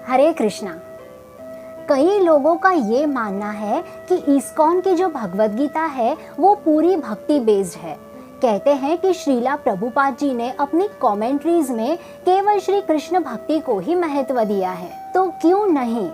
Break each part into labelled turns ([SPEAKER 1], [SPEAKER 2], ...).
[SPEAKER 1] हरे कृष्णा। कई लोगों का ये मानना है कि इस्कॉन की जो भगवद गीता है वो पूरी भक्ति बेस्ड है। कहते हैं कि श्रीला प्रभुपाद जी ने अपनी कमेंट्रीज में केवल श्री कृष्ण भक्ति को ही महत्व दिया है, तो क्यों नहीं।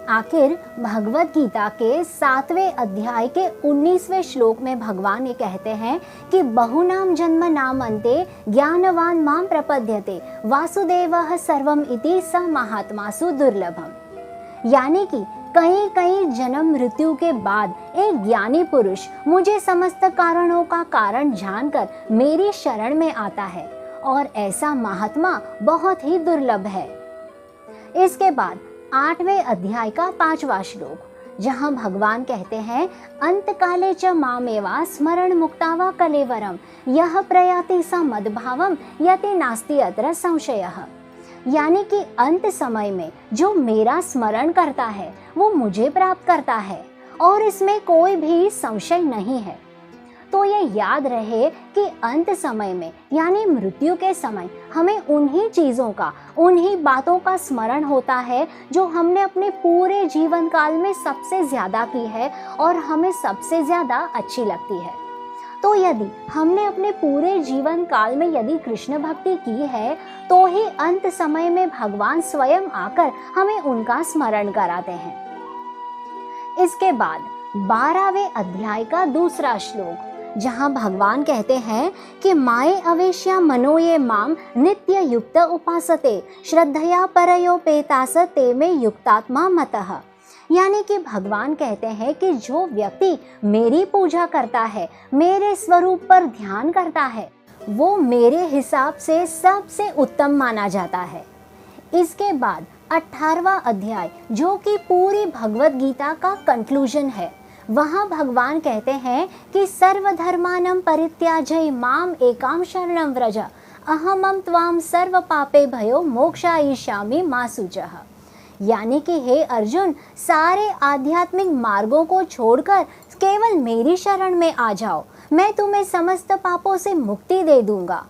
[SPEAKER 1] आखिर भगवद गीता के 7वें अध्याय के 19वें श्लोक में भगवान ये कहते हैं कि बहुनाम जन्म नाम अंते ज्ञानवान माम प्रपद्यते वासुदेवः सर्वम इति स महात्मासु दुर्लभम। यानी कि कई कई जन्म मृत्यु के बाद एक ज्ञानी पुरुष मुझे समस्त कारणों का कारण जानकर मेरी शरण में आता है और ऐसा महात्मा बहुत ही दुर्लभ है। इसके बाद 8वें अध्याय का 5वां श्लोक, जहां भगवान कहते हैं अंत काले च मामेवा स्मरण मुक्तावा कलेवरम यह प्रयाति स मद्भावम यति नास्ति अत्र संशयः। यानी कि अंत समय में जो मेरा स्मरण करता है वो मुझे प्राप्त करता है और इसमें कोई भी संशय नहीं है। तो ये याद रहे कि अंत समय में यानी मृत्यु के समय हमें उन्हीं चीज़ों का, उन्हीं बातों का स्मरण होता है जो हमने अपने पूरे जीवन काल में सबसे ज़्यादा की है और हमें सबसे ज़्यादा अच्छी लगती है। तो यदि हमने अपने पूरे जीवन काल में यदि कृष्ण भक्ति की है तो ही अंत समय में भगवान स्वयं आकर हमें उनका स्मरण कराते हैं। इसके बाद 12वें अध्याय का 2रा श्लोक, जहाँ भगवान कहते हैं कि माये अवेश्या मनो ये माम नित्य युक्त उपासते श्रद्धया परयोपेतास ते में युक्तात्मा मतः। यानी कि भगवान कहते हैं कि जो व्यक्ति मेरी पूजा करता है, मेरे स्वरूप पर ध्यान करता है, वो मेरे हिसाब से सबसे उत्तम माना जाता है। इसके बाद 18वां अध्याय जो कि पूरी भगवद गीता का कंक्लूजन है, वहाँ भगवान कहते हैं कि सर्वधर्मानं परित्याज्य माम एकाम शरणं व्रज अहमं त्वाम सर्व पापे भयो मोक्षयिष्यामि मा शुचः। यानी कि हे अर्जुन, सारे आध्यात्मिक मार्गों को छोड़कर केवल मेरी शरण में आ जाओ, मैं तुम्हें समस्त पापों से मुक्ति दे दूंगा।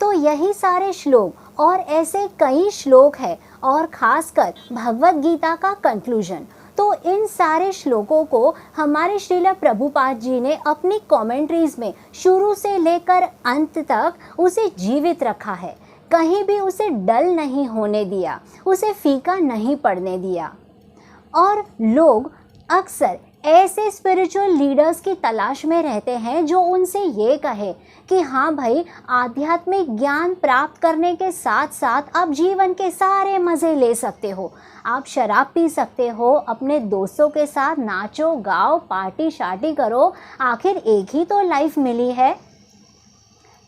[SPEAKER 1] तो यही सारे श्लोक और ऐसे कई श्लोक हैं और खासकर भगवद गीता का कंक्लूजन। तो इन सारे श्लोकों को हमारे श्रीला प्रभुपाद जी ने अपनी कमेंट्रीज में शुरू से लेकर अंत तक उसे जीवित रखा है, कहीं भी उसे डल नहीं होने दिया, उसे फीका नहीं पड़ने दिया। और लोग अक्सर ऐसे स्पिरिचुअल लीडर्स की तलाश में रहते हैं जो उनसे ये कहे कि हाँ भाई, आध्यात्मिक ज्ञान प्राप्त करने के साथ साथ आप जीवन के सारे मज़े ले सकते हो, आप शराब पी सकते हो, अपने दोस्तों के साथ नाचो गाओ पार्टी शार्टी करो, आखिर एक ही तो लाइफ मिली है।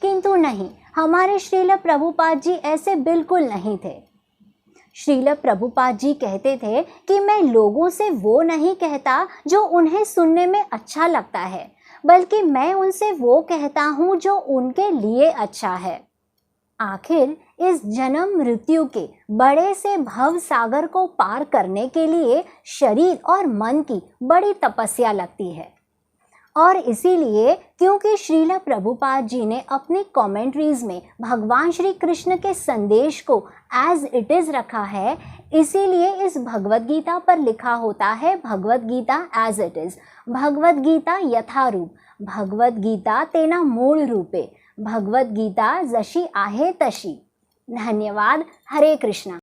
[SPEAKER 1] किंतु नहीं, हमारे श्रील प्रभुपाद जी ऐसे बिल्कुल नहीं थे। श्रील प्रभुपाद जी कहते थे कि मैं लोगों से वो नहीं कहता जो उन्हें सुनने में अच्छा लगता है, बल्कि मैं उनसे वो कहता हूँ जो उनके लिए अच्छा है। आखिर इस जन्म मृत्यु के बड़े से भव सागर को पार करने के लिए शरीर और मन की बड़ी तपस्या लगती है। और इसीलिए क्योंकि श्रील प्रभुपाद जी ने अपनी कमेंट्रीज में भगवान श्री कृष्ण के संदेश को एज इट इज़ रखा है, इसीलिए इस भगवद गीता पर लिखा होता है Bhagavad Gita as it is, Bhagavad Gita यथारूप, भगवद गीता तेना मूल रूपे, भगवद गीता जशी आहे तशी। धन्यवाद। हरे कृष्णा।